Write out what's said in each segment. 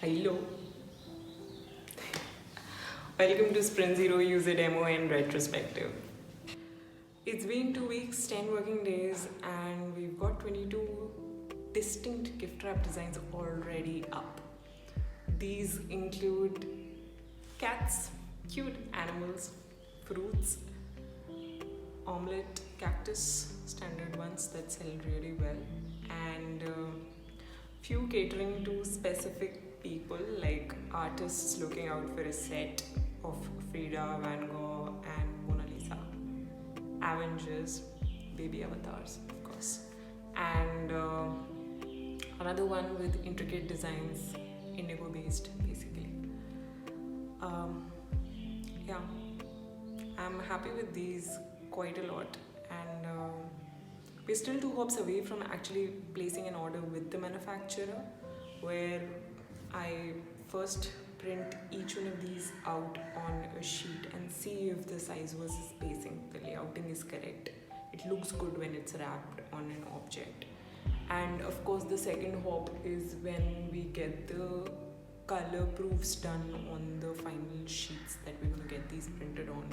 Hello, welcome to Sprint Zero User Demo and Retrospective. It's been 2 weeks, 10 working days, and we've got 22 distinct gift wrap designs already up. These include cats, cute animals, fruits, omelette, cactus, standard ones that sell really well, and few catering to specific people like artists looking out for a set of Frida, Van Gogh, and Mona Lisa, Avengers, baby avatars, of course, and another one with intricate designs, indigo based basically. Um, yeah, I'm happy with these quite a lot, and we're still 2 hops away from actually placing an order with the manufacturer, where I first print each one of these out on a sheet and see if the size versus spacing, the layouting is correct. It looks good when it's wrapped on an object. And of course, the second hop is when we get the color proofs done on the final sheets that we're going to get these printed on.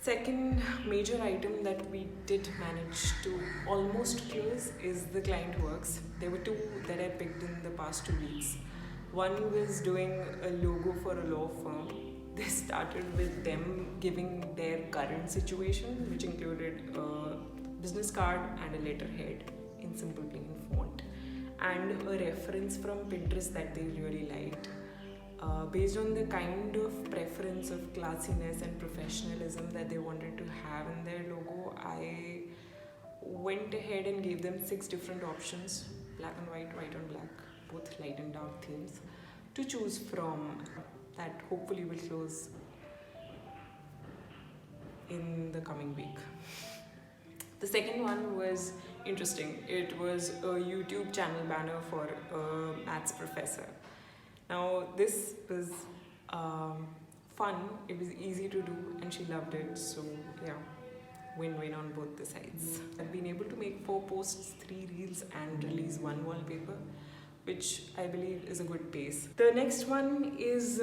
Second major item that we did manage to almost close is the client works. There were two that I picked in the past 2 weeks. One was doing a logo for a law firm. They started with them giving their current situation, which included a business card and a letterhead in simple plain font, and a reference from Pinterest that they really liked. Based on the kind of preference of classiness and professionalism that they wanted to have in their logo, I went ahead and gave them 6 different options: black and white, white and black, both light and dark themes, to choose from, that hopefully will close in the coming week. The second one was interesting. It was a YouTube channel banner for a maths professor. Now, this was fun, it was easy to do, and she loved it, so yeah, win-win on both the sides. I've been able to make 4 posts, 3 reels, and release 1 wallpaper, which I believe is a good pace. The next one is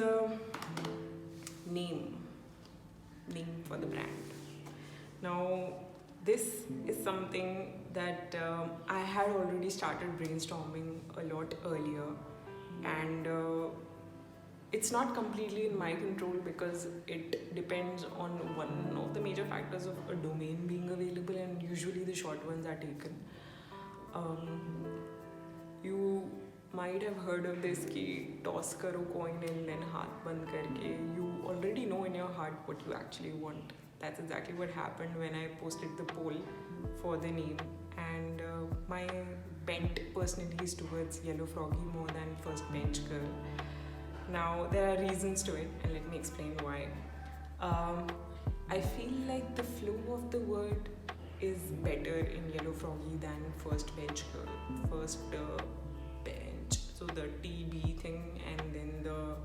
name for the brand. Now, this is something that I had already started brainstorming a lot earlier, and it's not completely in my control because it depends on one of the major factors of a domain being available, and usually the short ones are taken. You might have heard of this ki toss karo coin and then haath band karke. You already know in your heart what you actually want. That's exactly what happened when I posted the poll for the name, and my bent personally is towards Yellow Froggy more than First Bench Girl. Now, there are reasons to it, and let me explain why. I feel like the flow of the word is better in Yellow Froggy than First Bench Girl. First bench, so the TB thing, and then the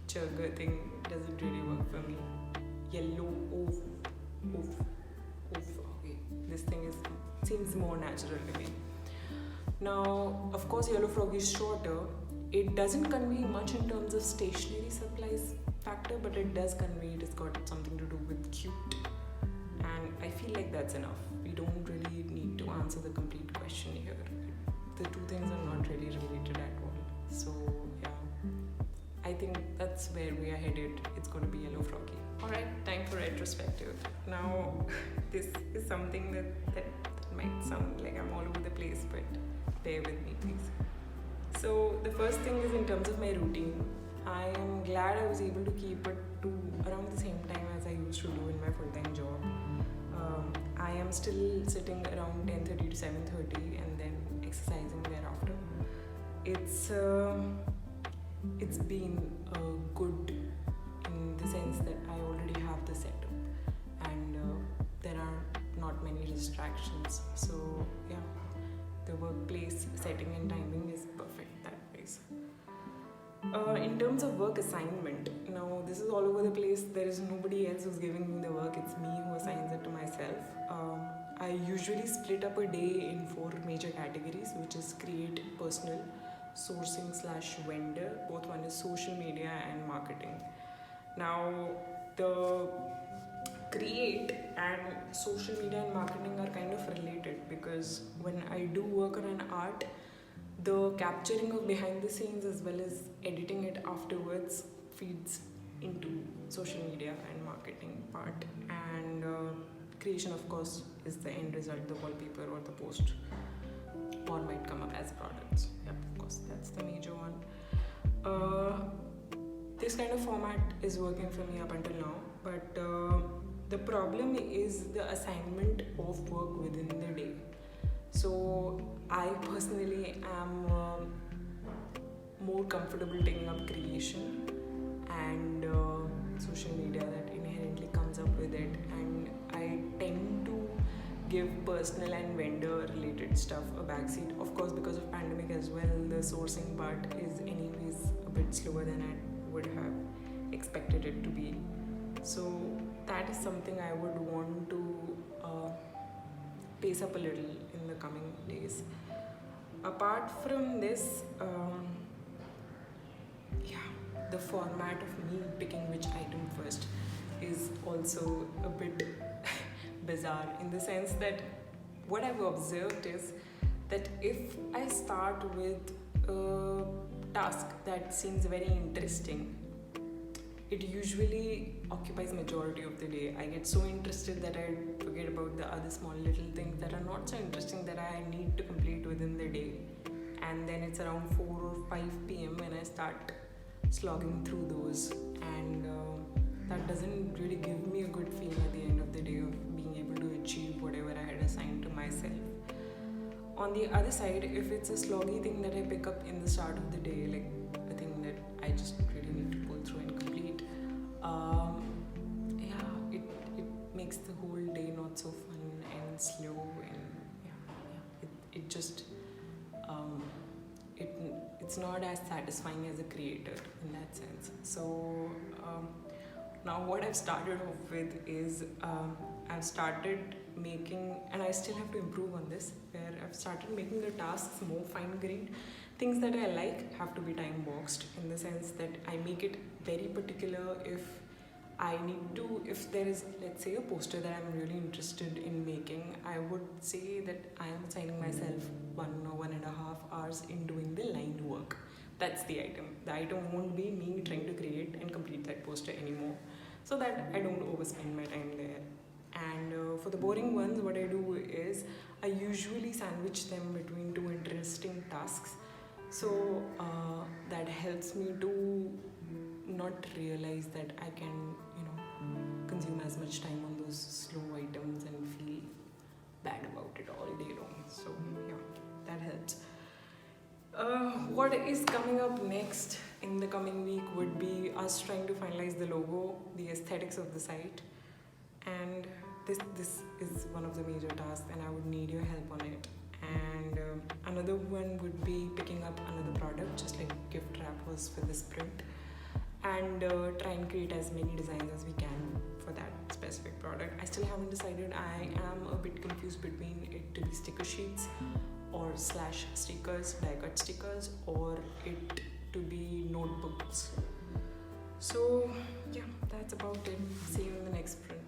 chugga thing doesn't really work for me. Yellow, oof. Okay, this thing seems more natural to me. Now, of course, Yellow Frog is shorter. It doesn't convey much in terms of stationery supplies factor, but it does convey it has got something to do with cute. And I feel like that's enough. We don't really need to answer the complete question here. The two things are not really related at all. So, yeah, I think that's where we are headed. It's going to be Yellow Froggy. Alright, time for retrospective. Now, this is something that might sound like I'm all over the place, but bear with me, please. So, the first thing is in terms of my routine. I am glad I was able to keep it to around the same time as I used to do in my full-time job. I am still sitting around 10:30 to 7:30 and then exercising thereafter. It's been good in the sense that I already have the setup, and there are not many distractions. So yeah, the workplace setting and timing is perfect that ways. In terms of work assignment, now this is all over the place. There is nobody else who's giving me the work. It's me who assigns it to myself. I usually split up a day in four major categories, which is create, personal, sourcing slash vendor. Both one is social media and marketing. Now, the create and social media and marketing are kind of related because when I do work on an art, the capturing of behind the scenes as well as editing it afterwards feeds into social media and marketing part, and creation of course is the end result, the wallpaper or the post, or might come up as products. Yep, of course, that's the major one. This kind of format is working for me up until now, but the problem is the assignment of work within the day. So I personally am more comfortable taking up creation and social media that inherently comes up with it, and I tend to give personal and vendor related stuff a backseat. Of course, because of pandemic as well, the sourcing part is anyways a bit slower than I would have expected it to be. So that is something I would want to pace up a little in the coming days. Apart from this, the format of me picking which item first is also a bit bizarre, in the sense that what I've observed is that if I start with a task that seems very interesting, it usually occupies majority of the day. I get so interested that I forget about the other small little things that are not so interesting that I need to complete within the day. And then it's around 4 or 5 p.m. when I start slogging through those, and that doesn't really give me a good feeling at the end of the day of being able to achieve whatever I had assigned to myself. On the other side, if it's a sloggy thing that I pick up in the start of the day, like a thing that I just really need to pull through and complete, it makes the whole day not so fun and slow, and it just it's not as satisfying as a creator in that sense. So now what I've started off with is I've started making, and I still have to improve on this, where I've started making the tasks more fine-grained. Things that I like have to be time boxed, in the sense that I make it very particular. If there is, let's say, a poster that I'm really interested in making, I would say that I am assigning myself 1 or 1.5 hours in doing the line work. That's the item. The item won't be me trying to create and complete that poster anymore, so that I don't overspend my time there. And for the boring ones, what I do is I usually sandwich them between two interesting tasks. So that helps me to not realize that I can, consume as much time on those slow items and feel bad about it all day long. So that helps. What is coming up next in the coming week would be us trying to finalize the logo, the aesthetics of the site, and this is one of the major tasks, and I would need your help on it. And another one would be picking up another product, just like gift wrap was for this print, and try and create as many designs as we can for that specific product. I still haven't decided. I am a bit confused between it to be sticker sheets or slash stickers, die cut stickers, or it to be notebooks. So that's about it. See you in the next print.